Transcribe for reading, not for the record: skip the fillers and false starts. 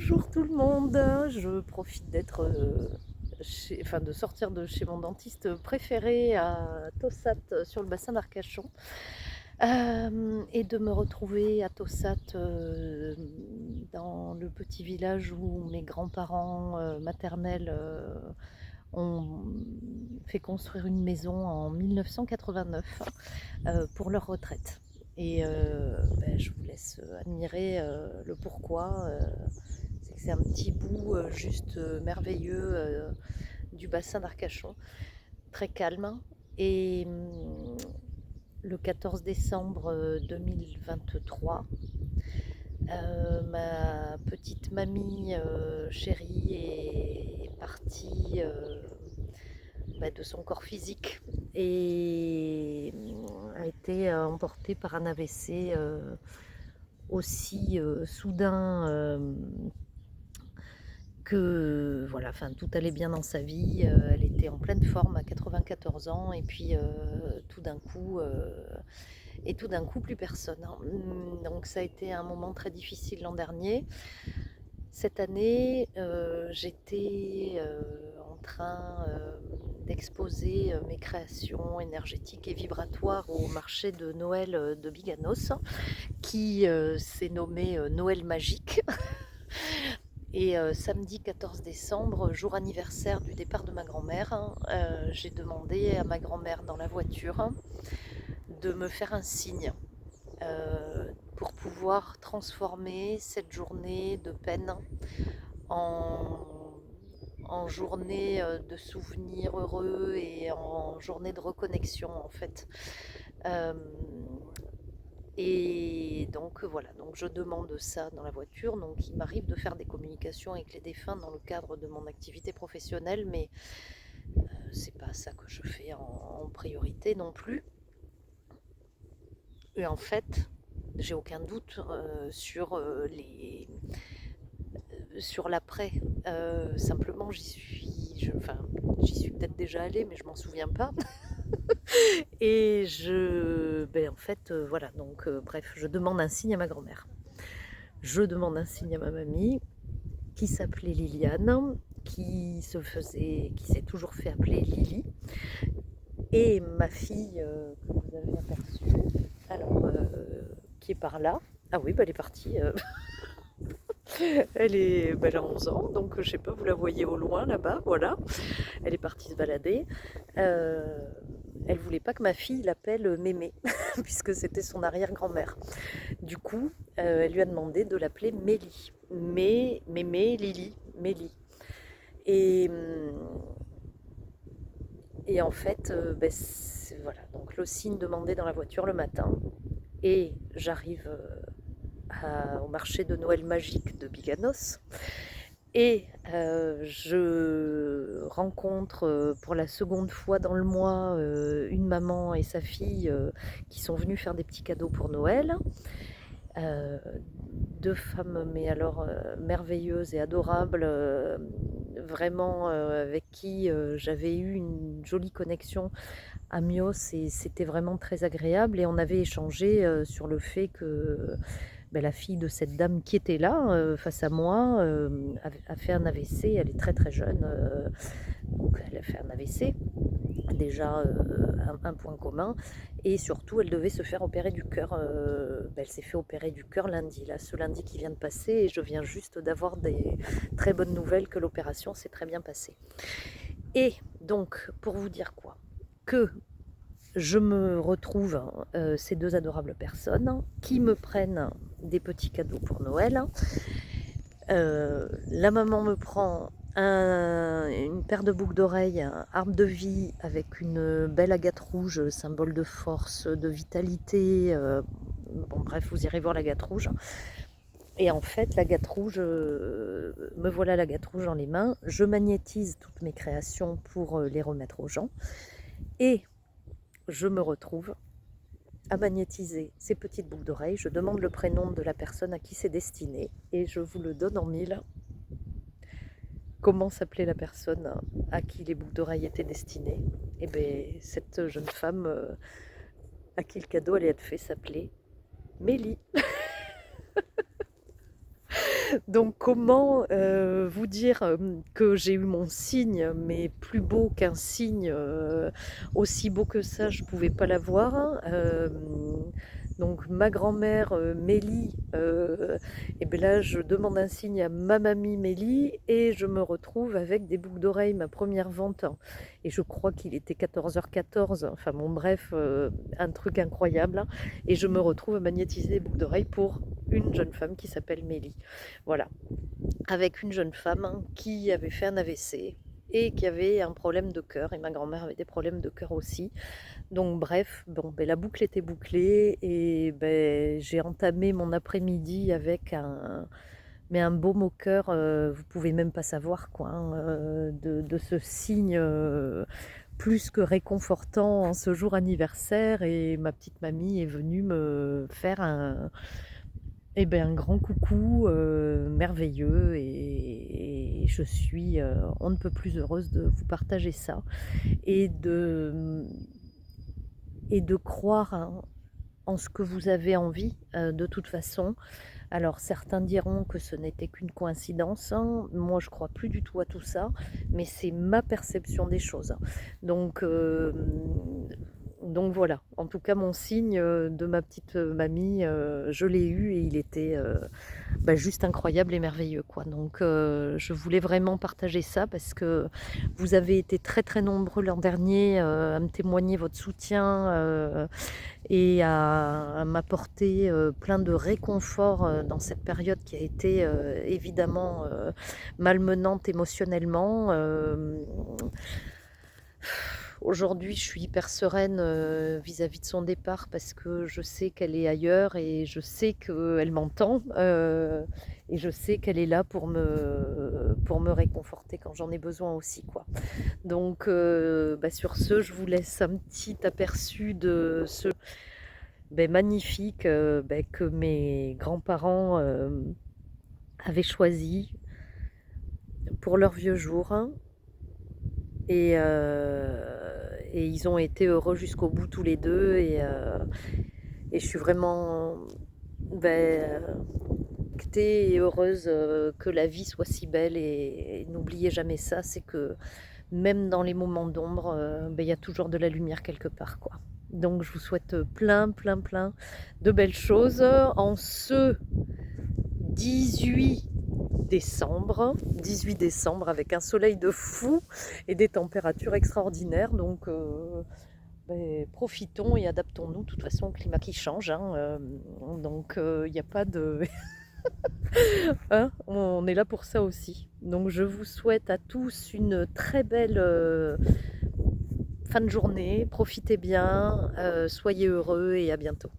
Bonjour tout le monde, je profite d'être, de sortir de chez mon dentiste préféré à Tossat, sur le bassin d'Arcachon, et de me retrouver à Tossat, dans le petit village où mes grands-parents, maternels, ont fait construire une maison en 1989, pour leur retraite. Et je vous laisse admirer le pourquoi. C'est que c'est un petit bout juste merveilleux du bassin d'Arcachon, très calme. Et le 14 décembre 2023, ma petite mamie chérie est partie de son corps physique et a été emportée par un AVC aussi soudain que voilà, enfin tout allait bien dans sa vie, elle était en pleine forme à 94 ans et puis tout d'un coup plus personne, hein. Donc ça a été un moment très difficile l'an dernier. Cette année, j'étais en train d'exposer mes créations énergétiques et vibratoires au marché de Noël de Biganos, qui s'est nommé Noël Magique. Et samedi 14 décembre, jour anniversaire du départ de ma grand-mère, hein, j'ai demandé à ma grand-mère dans la voiture de me faire un signe pour pouvoir transformer cette journée de peine en, en journée de souvenirs heureux et en journée de reconnexion en fait. Euh, et donc voilà, donc je demande ça dans la voiture. Donc il m'arrive de faire des communications avec les défunts dans le cadre de mon activité professionnelle, mais c'est pas ça que je fais en priorité non plus. Et en fait, j'ai aucun doute sur l'après. Simplement, j'y suis peut-être déjà allée, mais je m'en souviens pas. Et en fait, voilà. Donc, bref, je demande un signe à ma grand-mère. Je demande un signe à ma mamie, qui s'appelait Liliane, qui s'est toujours fait appeler Lily, et ma fille que vous avez aperçue, alors qui est par là. Ah oui, elle est partie. Elle a 11 ans, donc je sais pas, vous la voyez au loin là-bas, voilà. Elle est partie se balader. Euh, Elle voulait pas que ma fille l'appelle Mémé, puisque c'était son arrière-grand-mère. Du coup, elle lui a demandé de l'appeler Mélie. Mémé, Lily, Mélie. Et, et en fait, voilà, donc le signe demandé dans la voiture le matin. Et j'arrive au marché de Noël magique de Biganos. Et je rencontre pour la seconde fois dans le mois une maman et sa fille qui sont venues faire des petits cadeaux pour Noël. Euh, Deux femmes, mais alors merveilleuses et adorables, vraiment avec qui j'avais eu une jolie connexion à Mios et c'était vraiment très agréable. Et on avait échangé sur le fait que la fille de cette dame qui était là, face à moi, a fait un AVC. Elle est très très jeune, donc elle a fait un AVC, déjà un point commun. Et surtout, elle devait se faire opérer du cœur. Elle s'est fait opérer du cœur lundi, là, ce lundi qui vient de passer. Et je viens juste d'avoir des très bonnes nouvelles que l'opération s'est très bien passée. Et donc, pour vous dire quoi, que je me retrouve ces deux adorables personnes qui me prennent des petits cadeaux pour Noël. La maman me prend une paire de boucles d'oreilles, un arbre de vie avec une belle agate rouge, symbole de force, de vitalité. Bon, bref, vous irez voir l'agate rouge. Et en fait, l'agate rouge, me voilà l'agate rouge dans les mains. Je magnétise toutes mes créations pour les remettre aux gens. Et je me retrouve à magnétiser ces petites boucles d'oreilles. Je demande le prénom de la personne à qui c'est destiné et je vous le donne en mille. Comment s'appelait la personne à qui les boucles d'oreilles étaient destinées? Et bien, cette jeune femme à qui le cadeau allait être fait s'appelait Mélie. Donc comment vous dire que j'ai eu mon signe, mais plus beau qu'un signe, aussi beau que ça, je pouvais pas l'avoir. Donc ma grand-mère Mélie, et ben là je demande un signe à ma mamie Mélie et je me retrouve avec des boucles d'oreilles, ma première vente. Et je crois qu'il était 14h14, enfin bon bref, un truc incroyable, hein. Et je me retrouve à magnétiser des boucles d'oreilles pour une jeune femme qui s'appelle Mélie. Voilà, avec une jeune femme qui avait fait un AVC et qui avait un problème de cœur, et ma grand-mère avait des problèmes de cœur aussi. Donc bref, bon, ben, la boucle était bouclée et ben, j'ai entamé mon après-midi avec un baume au cœur, vous pouvez même pas savoir quoi, hein, de ce signe plus que réconfortant en ce jour anniversaire, et ma petite mamie est venue me faire un grand coucou merveilleux, et je suis on ne peut plus heureuse de vous partager ça et de croire en ce que vous avez envie de toute façon. Alors certains diront que ce n'était qu'une coïncidence, hein. Moi je crois plus du tout à tout ça, mais c'est ma perception des choses. Donc, donc voilà, en tout cas mon signe de ma petite mamie, je l'ai eu et il était juste incroyable et merveilleux, quoi. Donc je voulais vraiment partager ça parce que vous avez été très très nombreux l'an dernier à me témoigner votre soutien et à m'apporter plein de réconfort dans cette période qui a été évidemment malmenante émotionnellement. Aujourd'hui, je suis hyper sereine vis-à-vis de son départ parce que je sais qu'elle est ailleurs et je sais qu'elle m'entend et je sais qu'elle est là pour me réconforter quand j'en ai besoin aussi, quoi. Donc, sur ce, je vous laisse un petit aperçu de ce magnifique que mes grands-parents avaient choisi pour leurs vieux jours, hein. Et ils ont été heureux jusqu'au bout tous les deux, et je suis vraiment ctée et heureuse que la vie soit si belle, et n'oubliez jamais ça, c'est que même dans les moments d'ombre, il y a toujours de la lumière quelque part, quoi. Donc je vous souhaite plein, plein, plein de belles choses en ce 18 décembre, 18 décembre avec un soleil de fou et des températures extraordinaires. Donc profitons et adaptons-nous de toute façon au climat qui change, hein, donc il n'y a pas de... hein, on est là pour ça aussi. Donc je vous souhaite à tous une très belle fin de journée, profitez bien, soyez heureux et à bientôt.